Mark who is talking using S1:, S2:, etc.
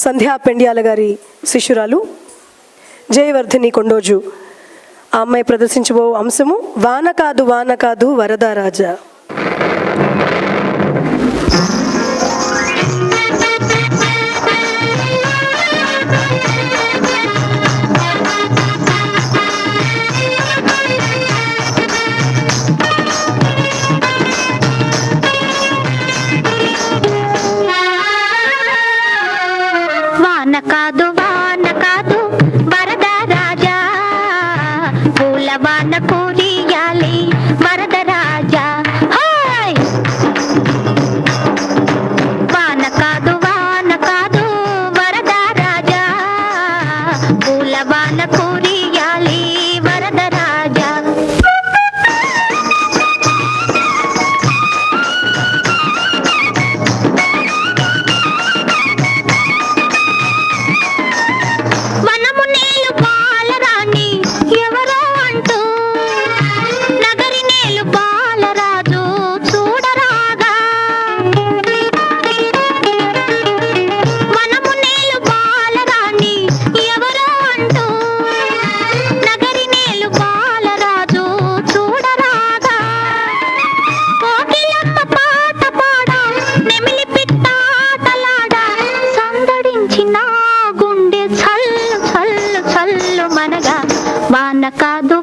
S1: సంధ్యా పెండ్యాల గారి శిష్యురాలు జయవర్ధిని కొండోజు. ఆ అమ్మాయి ప్రదర్శించబో అంశము వాన కాదు వాన కాదు వరదా రాజా.
S2: వాన కాదు వాన కాదు వరద రాజా, పూల వాన కురియాలి వరద రాజా. హాయ్ వాన కాదు వాన కాదు వరద రాజా, పూల వాన కురియాలి వరద రాజా. వనము నేలు బాలరాణి ఎవరో అంటూ, నగరి నేలు బాలరాజు చూడరాగా. వనము నేలు బాలరాణి ఎవరో అంటూ, నగరి నేలు బాలరాజు చూడరాగా. కోకిలమ్మ పాట పాడా, నెమిలి పిట్ట ఆటలాడా, సందడించిన గుండె చల్లు చల్లు చల్లు మనగా. వాన కాదు